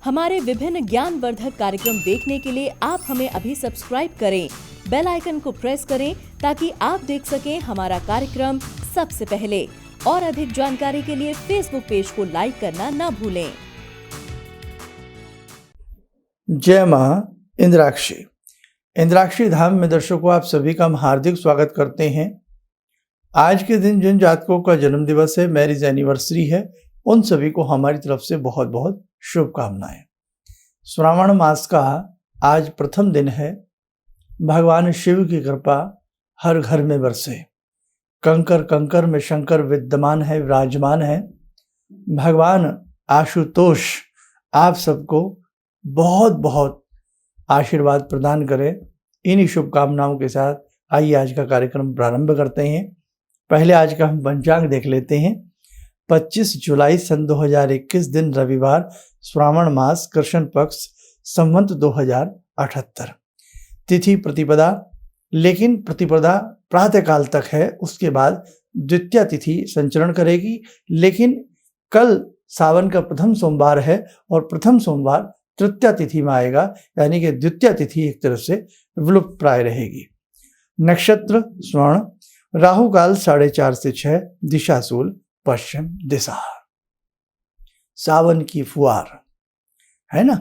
हमारे विभिन्न ज्ञानवर्धक कार्यक्रम देखने के लिए आप हमें अभी सब्सक्राइब करें, बेल आइकन को प्रेस करें ताकि आप देख सकें हमारा कार्यक्रम सबसे पहले। और अधिक जानकारी के लिए फेसबुक पेज को लाइक करना न भूलें। जय मां इंद्राक्षी। इंद्राक्षी धाम में दर्शकों आप सभी का हम हार्दिक स्वागत करते हैं। आज के दिन जिन जातकों का जन्म दिवस है, मैरिज एनिवर्सरी है, उन सभी को हमारी तरफ से बहुत बहुत शुभकामनाएं। श्रावण मास का आज प्रथम दिन है। भगवान शिव की कृपा हर घर में बरसे। कंकर कंकर में शंकर विद्यमान है, विराजमान है। भगवान आशुतोष आप सबको बहुत बहुत आशीर्वाद प्रदान करें। इन्हीं शुभकामनाओं के साथ आइए आज का कार्यक्रम प्रारंभ करते हैं। पहले आज का हम पंचांग देख लेते हैं। 25 जुलाई सन 2021 दिन रविवार, श्रावण मास, कृष्ण पक्ष, संवत 2078। तिथि प्रतिपदा, लेकिन प्रतिपदा प्रातःकाल तक है। उसके बाद द्वितीया तिथि संचरण करेगी। लेकिन कल सावन का प्रथम सोमवार है और प्रथम सोमवार तृतीया तिथि में आएगा, यानी कि द्वितीया तिथि एक तरफ से विलुप्त प्राय रहेगी। नक्षत्र स्वर्ण, राहु काल 4:30 से 6, दिशा शूल पश्चिम दिशा। सावन की फुहार है ना।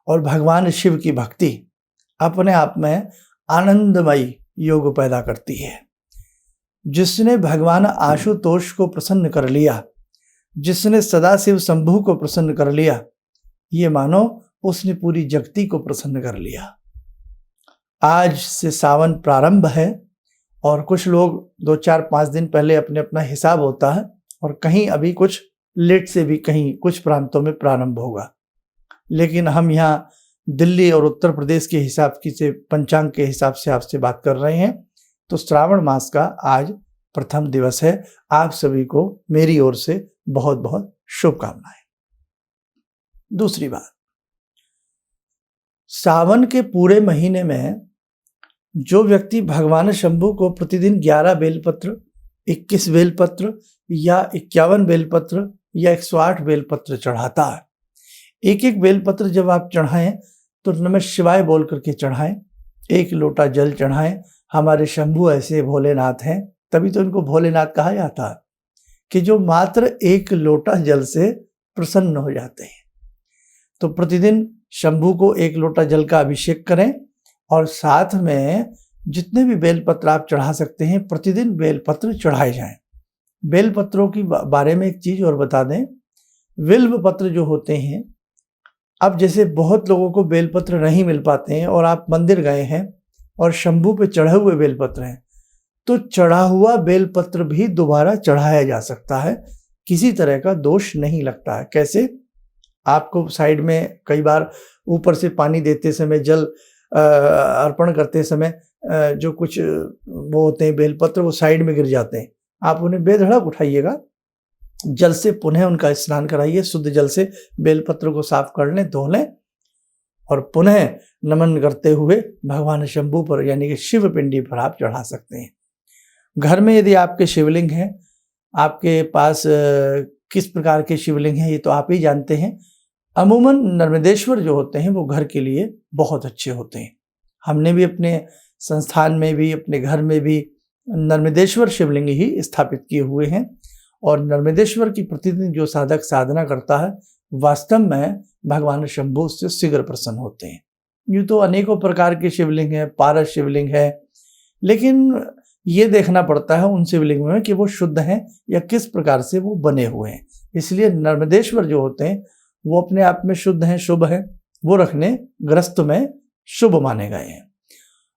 और भगवान शिव की भक्ति अपने आप में आनंदमयी योग पैदा करती है। जिसने भगवान आशुतोष को प्रसन्न कर लिया, जिसने सदाशिव शंभु को प्रसन्न कर लिया, ये मानो उसने पूरी जगती को प्रसन्न कर लिया। आज से सावन प्रारंभ है और कुछ लोग 2-4-5 दिन पहले अपने अपना हिसाब होता है और कहीं अभी कुछ लेट से भी कहीं कुछ प्रांतों में प्रारंभ होगा। लेकिन हम यहाँ दिल्ली और उत्तर प्रदेश के हिसाब की से पंचांग के हिसाब से आपसे बात कर रहे हैं। तो श्रावण मास का आज प्रथम दिवस है। आप सभी को मेरी ओर से बहुत बहुत शुभकामनाएं। दूसरी बात, सावन के पूरे महीने में जो व्यक्ति भगवान शंभु को प्रतिदिन 11 बेलपत्र, 21 बेलपत्र या 51 बेलपत्र या 108 बेलपत्र चढ़ाता है, एक एक बेलपत्र जब आप चढ़ाएं तो नमः शिवाय बोल करके चढ़ाएं। 1 लोटा जल चढ़ाएं। हमारे शंभु ऐसे भोलेनाथ हैं, तभी तो इनको भोलेनाथ कहा जाता है कि जो मात्र 1 लोटा जल से प्रसन्न हो जाते हैं। तो प्रतिदिन शंभु को 1 लोटा जल का अभिषेक करें और साथ में जितने भी बेलपत्र आप चढ़ा सकते हैं, प्रतिदिन बेलपत्र चढ़ाए जाएं। बेलपत्रों की बारे में एक चीज और बता दें। बिल्व पत्र जो होते हैं, अब जैसे बहुत लोगों को बेलपत्र नहीं मिल पाते हैं और आप मंदिर गए हैं और शंभु पे चढ़े हुए बेलपत्र हैं, तो चढ़ा हुआ बेलपत्र भी दोबारा चढ़ाया जा सकता है। किसी तरह का दोष नहीं लगता है। कैसे? आपको साइड में कई बार ऊपर से पानी देते समय, जल अर्पण करते समय जो कुछ वो होते हैं बेलपत्र, वो साइड में गिर जाते हैं। आप उन्हें बेधड़क उठाइएगा, जल से पुनः उनका स्नान कराइए। शुद्ध जल से बेलपत्र को साफ कर लें, धो लें और पुनः नमन करते हुए भगवान शंभु पर यानी कि शिव पिंडी पर आप चढ़ा सकते हैं। घर में यदि आपके शिवलिंग हैं, आपके पास किस प्रकार के शिवलिंग हैं ये तो आप ही जानते हैं। अमूमन नर्मदेश्वर जो होते हैं वो घर के लिए बहुत अच्छे होते हैं। हमने भी अपने संस्थान में भी, अपने घर में भी नर्मदेश्वर शिवलिंग ही स्थापित किए हुए हैं। और नर्मदेश्वर की प्रतिदिन जो साधक साधना करता है, वास्तव में भगवान शंभु उससे शीघ्र प्रसन्न होते हैं। यूँ तो अनेकों प्रकार के शिवलिंग हैं, पारस शिवलिंग है, लेकिन ये देखना पड़ता है उन शिवलिंग में कि वो शुद्ध हैं या किस प्रकार से वो बने हुए हैं। इसलिए नर्मदेश्वर जो होते हैं वो अपने आप में शुद्ध हैं, शुभ हैं, वो रखने ग्रस्त में शुभ माने गए हैं।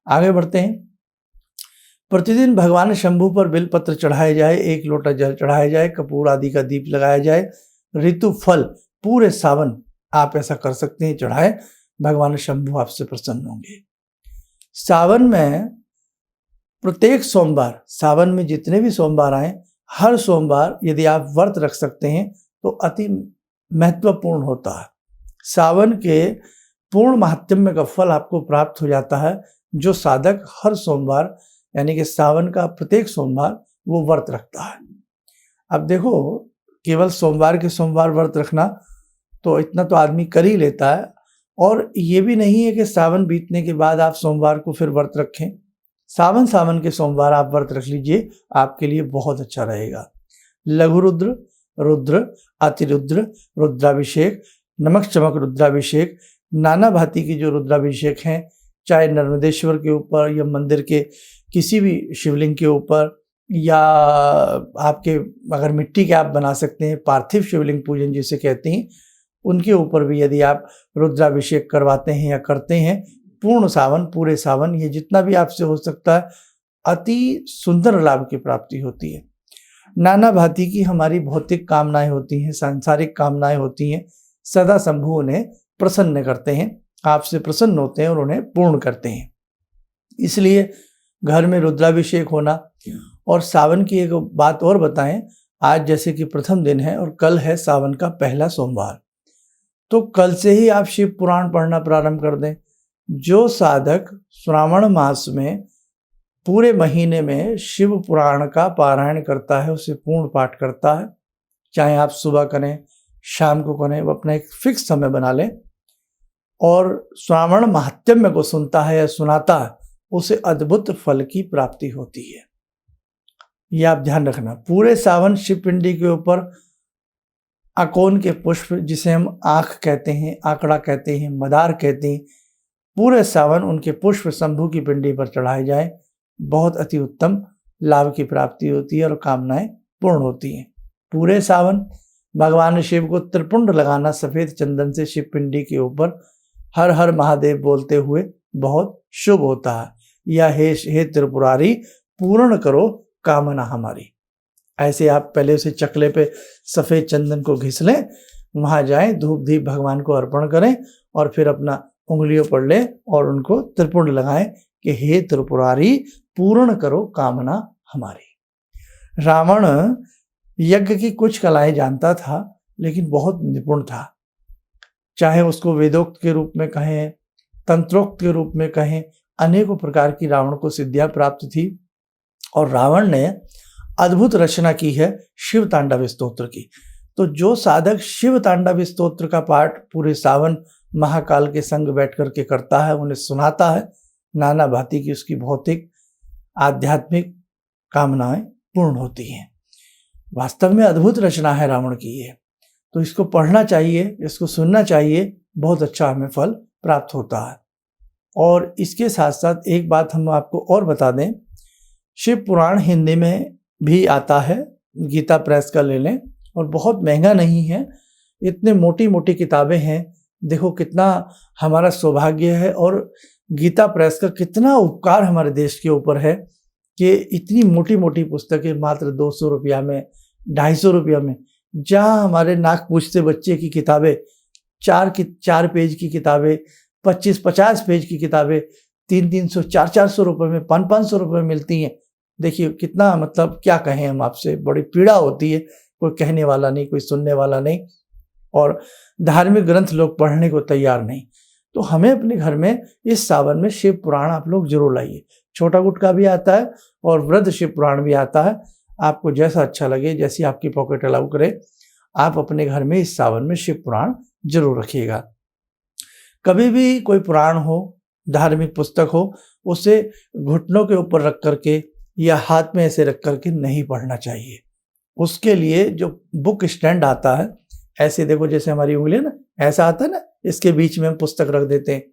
आगे बढ़ते हैं। प्रतिदिन भगवान शंभु पर बेलपत्र चढ़ाए जाए, 1 लोटा जल चढ़ाया जाए, कपूर आदि का दीप लगाया जाए। ऋतु फल पूरे सावन आप ऐसा कर सकते हैं, चढ़ाए। भगवान शंभु आपसे प्रसन्न होंगे। सावन में प्रत्येक सोमवार, सावन में जितने भी सोमवार आए, हर सोमवार यदि आप व्रत रख सकते हैं तो अति महत्वपूर्ण होता है। सावन के पूर्ण महात्म्य का फल आपको प्राप्त हो जाता है। जो साधक हर सोमवार यानी कि सावन का प्रत्येक सोमवार वो व्रत रखता है। अब देखो, केवल सोमवार के सोमवार व्रत रखना तो इतना तो आदमी कर ही लेता है। और ये भी नहीं है कि सावन बीतने के बाद आप सोमवार को फिर व्रत रखें। सावन के सोमवार आप व्रत रख लीजिए, आपके लिए बहुत अच्छा रहेगा। लघु रुद्र, रुद्र, अतिरुद्र, रुद्राभिषेक, नमक चमक रुद्राभिषेक, नाना भांति की जो रुद्राभिषेक हैं, चाहे नर्मदेश्वर के ऊपर या मंदिर के किसी भी शिवलिंग के ऊपर, या आपके अगर मिट्टी के आप बना सकते हैं, पार्थिव शिवलिंग पूजन जिसे कहते हैं, उनके ऊपर भी यदि आप रुद्राभिषेक करवाते हैं या करते हैं, पूर्ण सावन, पूरे सावन, ये जितना भी आपसे हो सकता है, अति सुंदर लाभ की प्राप्ति होती है। नाना भांति की हमारी भौतिक कामनाएं होती हैं, सांसारिक कामनाएं होती हैं, सदा शंभु उन्हें प्रसन्न करते हैं, आपसे प्रसन्न होते हैं और उन्हें पूर्ण करते हैं। इसलिए घर में रुद्राभिषेक होना। और सावन की एक बात और बताएं, आज जैसे कि प्रथम दिन है और कल है सावन का पहला सोमवार, तो कल से ही आप शिव पुराण पढ़ना प्रारंभ कर दें। जो साधक श्रावण मास में पूरे महीने में शिव पुराण का पारायण करता है, उसे पूर्ण पाठ करता है, चाहे आप सुबह करें, शाम को करें, वो अपना एक फिक्स समय बना लें और श्रावण महात्म्य को सुनता है या सुनाता है, उसे अद्भुत फल की प्राप्ति होती है। ये आप ध्यान रखना। पूरे सावन शिव पिंडी के ऊपर अकोन के पुष्प, जिसे हम आँख कहते हैं, आंकड़ा कहते हैं, मदार कहते हैं, पूरे सावन उनके पुष्प शंभु की पिंडी पर चढ़ाए जाए, बहुत अति उत्तम लाभ की प्राप्ति होती है और कामनाएं पूर्ण होती हैं। पूरे सावन भगवान शिव को त्रिपुंड लगाना सफेद चंदन से शिव पिंडी के ऊपर हर हर महादेव बोलते हुए बहुत शुभ होता है। या हे त्रिपुरारी पूर्ण करो कामना हमारी। ऐसे आप पहले उसे चकले पे सफेद चंदन को घिस लें, वहां जाएं, धूप दीप भगवान को अर्पण करें और फिर अपना उंगलियों पर लें और उनको त्रिपुंड लगाएं कि हे त्रिपुरारी पूर्ण करो कामना हमारी। रावण यज्ञ की कुछ कलाएं जानता था, लेकिन बहुत निपुण था। चाहे उसको वेदोक्त के रूप में कहें, तंत्रोक्त के रूप में कहें, अनेकों प्रकार की रावण को सिद्धियां प्राप्त थी। और रावण ने अद्भुत रचना की है शिव तांडव स्तोत्र की। तो जो साधक शिव तांडव स्तोत्र का पाठ पूरे सावन महाकाल के संग बैठ करके करता है, उन्हें सुनाता है, नाना भांति की उसकी भौतिक आध्यात्मिक कामनाएं पूर्ण होती हैं। वास्तव में अद्भुत रचना है रावण की ये। तो इसको पढ़ना चाहिए, इसको सुनना चाहिए, बहुत अच्छा हमें फल प्राप्त होता है। और इसके साथ साथ एक बात हम आपको और बता दें, शिव पुराण हिंदी में भी आता है, गीता प्रेस का ले लें, और बहुत महंगा नहीं है। इतने मोटी मोटी किताबें हैं, देखो कितना हमारा सौभाग्य है और गीता प्रेस का कितना उपकार हमारे देश के ऊपर है कि इतनी मोटी मोटी पुस्तकें मात्र 200 रुपया में, 250 रुपया में, जहाँ हमारे नाक पूछते बच्चे की किताबें 4 पेज की किताबें, 25-50 पेज की किताबें 300-300, 400-400 रुपये में, 500-500 रुपये में मिलती हैं। देखिए कितना, मतलब क्या कहें हम आपसे, बड़ी पीड़ा होती है। कोई कहने वाला नहीं, कोई सुनने वाला नहीं, और धार्मिक ग्रंथ लोग पढ़ने को तैयार नहीं। तो हमें अपने घर में इस सावन में शिव पुराण आप लोग जरूर लाइए। छोटा गुटका भी आता है और वृद्ध शिव पुराण भी आता है। आपको जैसा अच्छा लगे, जैसी आपकी पॉकेट अलाउ करे, आप अपने घर में इस सावन में शिव पुराण जरूर रखिएगा। कभी भी कोई पुराण हो, धार्मिक पुस्तक हो, उसे घुटनों के ऊपर रख करके या हाथ में ऐसे रख करके नहीं पढ़ना चाहिए। उसके लिए जो बुक स्टैंड आता है, ऐसे देखो जैसे हमारी उंगली है ना, ऐसा आता है ना, इसके बीच में हम पुस्तक रख देते हैं,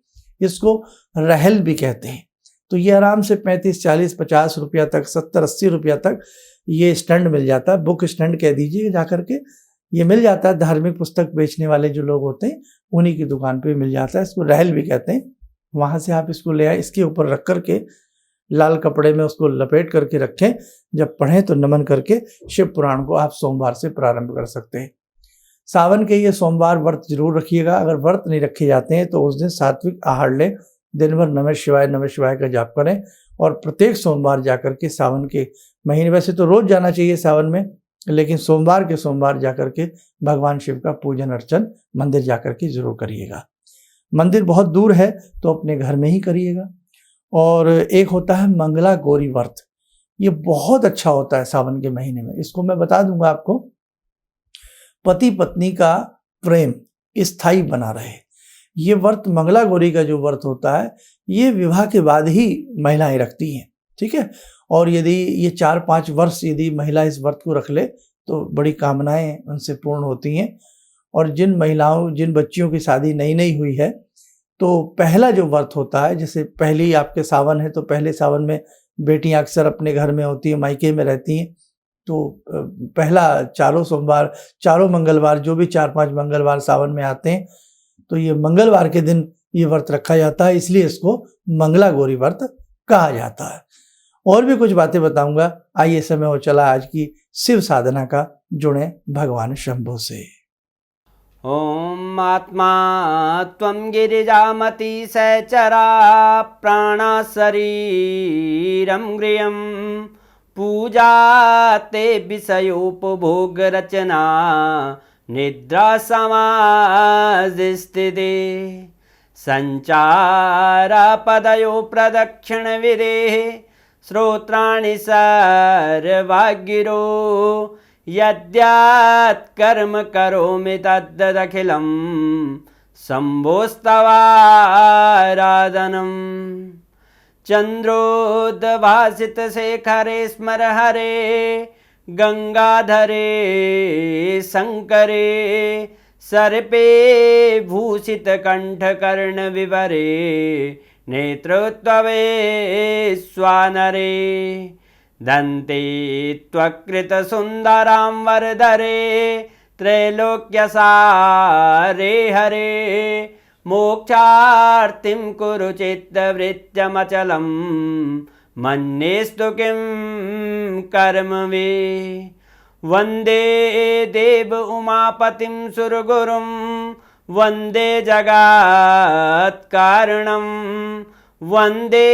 इसको रहल भी कहते हैं। तो ये आराम से 35, 40, 50 रुपया तक, 70, 80 रुपया तक ये स्टैंड मिल जाता है। बुक स्टैंड कह दीजिए जाकर के, ये मिल जाता है। धार्मिक पुस्तक बेचने वाले जो लोग होते हैं उन्हीं की दुकान पे मिल जाता है, इसको रहल भी कहते हैं। वहाँ से आप इसको ले आए, इसके ऊपर रख करके लाल कपड़े में उसको लपेट करके रखें। जब पढ़ें तो नमन करके शिव पुराण को आप सोमवार से प्रारंभ कर सकते हैं। सावन के ये सोमवार व्रत जरूर रखिएगा। अगर व्रत नहीं रखे जाते हैं तो उस दिन सात्विक आहार लें, दिन भर नमः शिवाय का जाप करें, और प्रत्येक सोमवार जाकर के सावन के महीने, वैसे तो रोज जाना चाहिए सावन में, लेकिन सोमवार के सोमवार जाकर के भगवान शिव का पूजन अर्चन मंदिर जाकर के जरूर करिएगा। मंदिर बहुत दूर है तो अपने घर में ही करिएगा। और एक होता है मंगला गौरी व्रत, ये बहुत अच्छा होता है सावन के महीने में। इसको मैं बता दूंगा आपको। पति पत्नी का प्रेम स्थायी बना रहे। ये व्रत मंगला गौरी का जो व्रत होता है ये विवाह के बाद ही महिलाएं रखती हैं, ठीक है। और यदि ये 4-5 वर्ष यदि महिला इस व्रत को रख ले तो बड़ी कामनाएं उनसे पूर्ण होती हैं। और जिन बच्चियों की शादी नई नई हुई है तो पहला जो व्रत होता है, जैसे पहली आपके सावन है तो पहले सावन में बेटियां अक्सर अपने घर में होती हैं, मायके में रहती हैं, तो पहला चारों मंगलवार जो भी 4-5 मंगलवार सावन में आते हैं तो ये मंगलवार के दिन ये व्रत रखा जाता है, इसलिए इसको मंगला गौरी व्रत कहा जाता है। और भी कुछ बातें बताऊंगा। आइए समय हो चला आज की शिव साधना का, जुड़े भगवान शंभु से। ओम आत्मा त्वं गिरिजामति सहचरा प्राणा शरीरं गृहं पूजा ते विषयोपभोग रचना निद्रा समाधिस्थिते संचारा पदयो प्रदक्षिण विदेः श्रोत्राणि सर्वागिरो यद्यात् कर्म करोमि तद्दखिलं शम्भोस्तवाराधनम् चन्द्रोद्भासितशेखरे स्मर हरे गंगाधरे शंकरे सर्पे भूषितकण्ठकर्णविवरे नेत्रोत्तवे स्वानरे दन्ते त्वकृतसुन्दरां वरदरे त्रैलोक्यसारे हरे मोक्षार्तिं कुरु चित्तवृत्त्यमचलं मन्येस्तु किं कर्म वे वन्दे देव उमापतिं सुरगुरुं वन्दे जगत्कारणं वन्दे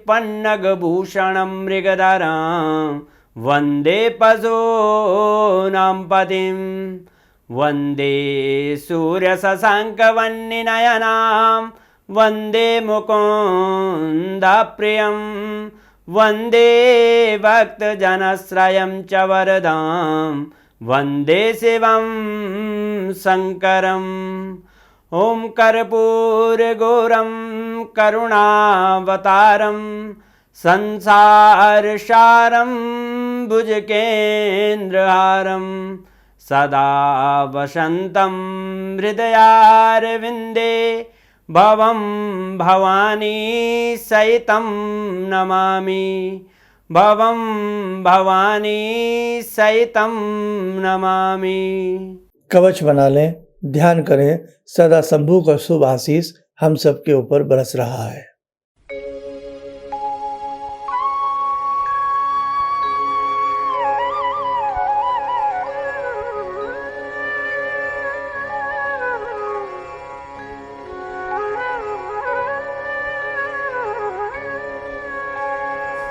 पन्नगभूषणं मृगधरं वन्दे पशूनां पतिं वन्दे सूर्यशशाङ्कवह्निनयनां वन्दे मुकुन्दप्रियं वन्दे भक्तजनश्रयं च वरदां वन्दे शिवं शङ्करम् ॐ कर्पूरगौरं करुणावतारं संसारसारं भुजगेन्द्रहारं सदा वसन्तं हृदयारविन्दे भवं भवानी सहितं नमामि भवं भवानी सहितं नमामि। कवच बना लें, ध्यान करें, सदा शंभु का शुभ आशीष हम सबके ऊपर बरस रहा है।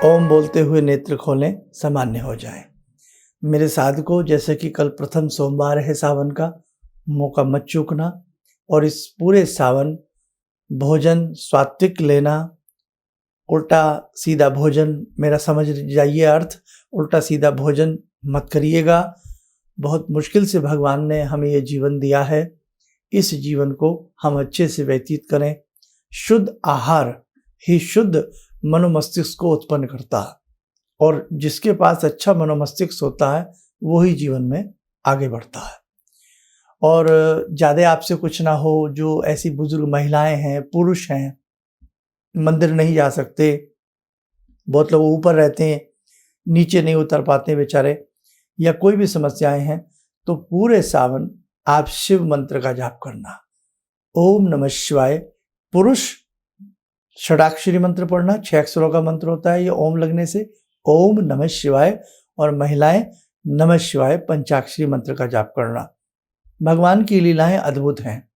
ओम बोलते हुए नेत्र खोलें, सामान्य हो जाएं। मेरे साधकों, जैसे कि कल प्रथम सोमवार है सावन का, मौका मत चूकना। और इस पूरे सावन भोजन सात्विक लेना, उल्टा सीधा भोजन, मेरा समझ जाइए अर्थ, उल्टा सीधा भोजन मत करिएगा। बहुत मुश्किल से भगवान ने हमें ये जीवन दिया है, इस जीवन को हम अच्छे से व्यतीत करें। शुद्ध आहार ही शुद्ध मनोमस्तिष्क को उत्पन्न करता है, और जिसके पास अच्छा मनोमस्तिष्क होता है वो ही जीवन में आगे बढ़ता है। और ज़्यादा आपसे कुछ ना हो, जो ऐसी बुजुर्ग महिलाएं हैं, पुरुष हैं, मंदिर नहीं जा सकते, बहुत लोग ऊपर रहते हैं, नीचे नहीं उतर पाते बेचारे, या कोई भी समस्याएं हैं, तो पूरे सावन आप शिव मंत्र का जाप करना। ओम नमः शिवाय। पुरुष षडाक्षरी मंत्र पढ़ना, 6 अक्षरों का मंत्र होता है ये ओम लगने से, ओम नमः शिवाय। और महिलाएं नमः शिवाय पंचाक्षरी मंत्र का जाप करना। भगवान की लीलाएं अद्भुत हैं।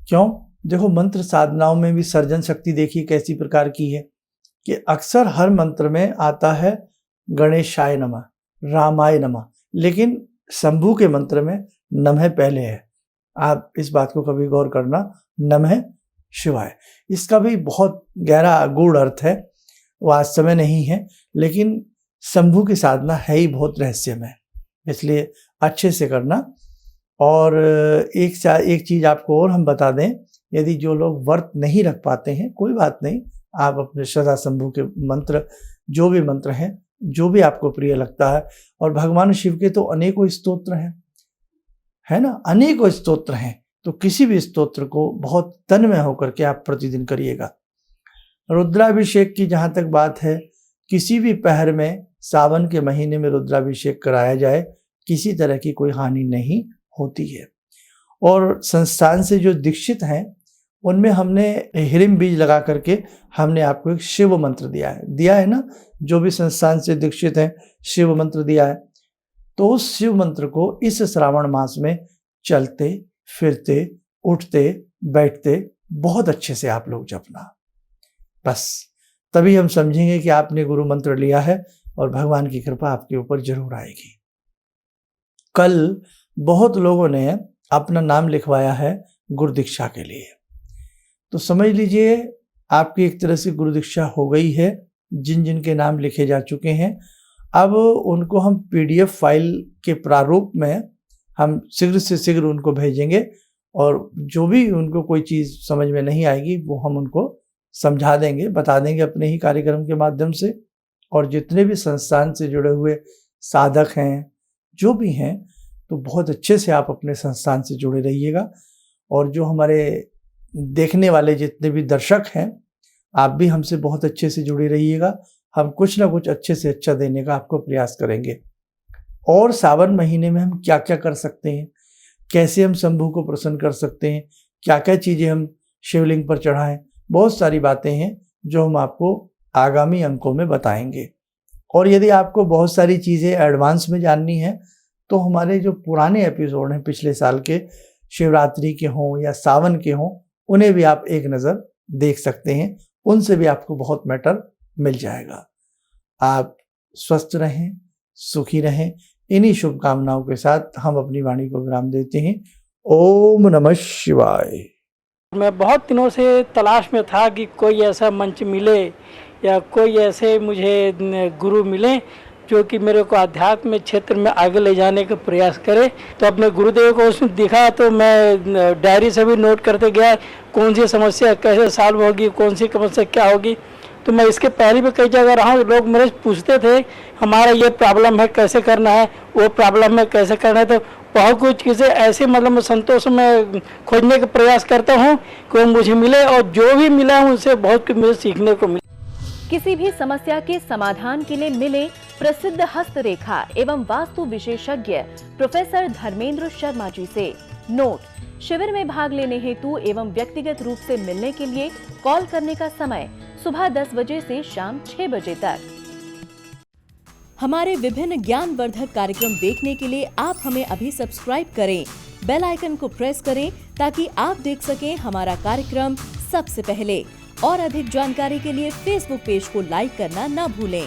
क्यों? देखो, मंत्र साधनाओं में भी सर्जन शक्ति देखिए कैसी प्रकार की है कि अक्सर हर मंत्र में आता है गणेशाय नमः, रामाय नमः, लेकिन शंभु के मंत्र में नमः पहले है। आप इस बात को कभी गौर करना, नमः शिवाय। इसका भी बहुत गहरा गूढ़ अर्थ है, वो आज समय नहीं है, लेकिन शंभु की साधना है ही बहुत रहस्यमय, इसलिए अच्छे से करना। और एक चीज़ आपको और हम बता दें, यदि जो लोग व्रत नहीं रख पाते हैं, कोई बात नहीं, आप अपने सदा शंभु के मंत्र, जो भी मंत्र हैं, जो भी आपको प्रिय लगता है, और भगवान शिव के तो अनेकों स्तोत्र हैं, है ना, अनेकों स्तोत्र हैं, तो किसी भी स्तोत्र को बहुत तन्मय होकर के आप प्रतिदिन करिएगा। रुद्राभिषेक की जहाँ तक बात है, किसी भी पहर में सावन के महीने में रुद्राभिषेक कराया जाए, किसी तरह की कोई हानि नहीं होती है। और संस्थान से जो दीक्षित हैं, उनमें हमने हिरिम बीज लगा करके हमने आपको एक शिव मंत्र दिया है ना, जो भी संस्थान से दीक्षित हैं, शिव मंत्र दिया है। तो उस शिव मंत्र को इस श्रावण मास में चलते फिरते उठते बैठते बहुत अच्छे से आप लोग जपना, बस तभी हम समझेंगे कि आपने गुरु मंत्र लिया है और भगवान की कृपा आपके ऊपर जरूर आएगी। कल बहुत लोगों ने अपना नाम लिखवाया है गुरु दीक्षा के लिए, तो समझ लीजिए आपकी एक तरह से गुरु दीक्षा हो गई है। जिन जिन के नाम लिखे जा चुके हैं, अब उनको हम PDF फाइल के प्रारूप में हम शीघ्र से शीघ्र उनको भेजेंगे, और जो भी उनको कोई चीज़ समझ में नहीं आएगी वो हम उनको समझा देंगे, बता देंगे अपने ही कार्यक्रम के माध्यम से। और जितने भी संस्थान से जुड़े हुए साधक हैं, जो भी हैं, तो बहुत अच्छे से आप अपने संस्थान से जुड़े रहिएगा। और जो हमारे देखने वाले जितने भी दर्शक हैं, आप भी हमसे बहुत अच्छे से जुड़े रहिएगा। हम कुछ ना कुछ अच्छे से अच्छा देने का आपको प्रयास करेंगे। और सावन महीने में हम क्या क्या कर सकते हैं, कैसे हम शंभू को प्रसन्न कर सकते हैं, क्या क्या चीज़ें हम शिवलिंग पर चढ़ाएं, बहुत सारी बातें हैं जो हम आपको आगामी अंकों में बताएंगे। और यदि आपको बहुत सारी चीज़ें एडवांस में जाननी है, तो हमारे जो पुराने एपिसोड हैं पिछले साल के, शिवरात्रि के हों या सावन के हों, उन्हें भी आप एक नज़र देख सकते हैं, उनसे भी आपको बहुत मैटर मिल जाएगा। आप स्वस्थ रहें, सुखी रहें, इन्हीं शुभकामनाओं के साथ हम अपनी वाणी को विराम देते हैं। ओम नमः शिवाय। मैं बहुत दिनों से तलाश में था कि कोई ऐसा मंच मिले या कोई ऐसे मुझे गुरु मिले जो कि मेरे को आध्यात्म क्षेत्र में आगे ले जाने का प्रयास करे। तो अपने गुरुदेव को उसमें दिखा, तो मैं डायरी से भी नोट करते गया कौन सी समस्या कैसे सॉल्व होगी, कौन सी समस्या क्या होगी। तो मैं इसके पहले भी कई जगह रहा हूँ, लोग मेरे से पूछते थे हमारा ये प्रॉब्लम है कैसे करना है, वो प्रॉब्लम है कैसे करना है। तो बहुत कुछ चीज़ें ऐसे मतलब मैं संतोष में खोजने का प्रयास करता हूँ कि वो मुझे मिले, और जो भी मिला उनसे बहुत कुछ मुझे सीखने को मिला। किसी भी समस्या के समाधान के लिए मिले प्रसिद्ध हस्तरेखा एवं वास्तु विशेषज्ञ प्रोफेसर धर्मेंद्र शर्मा जी से। नोट: शिविर में भाग लेने हेतु एवं व्यक्तिगत रूप से मिलने के लिए कॉल करने का समय सुबह 10 बजे से शाम 6 बजे तक। हमारे विभिन्न ज्ञानवर्धक कार्यक्रम देखने के लिए आप हमें अभी सब्सक्राइब करें, बेल आइकन को प्रेस करें ताकि आप देख सकें हमारा कार्यक्रम सबसे पहले। और अधिक जानकारी के लिए फेसबुक पेज को लाइक करना न भूलें।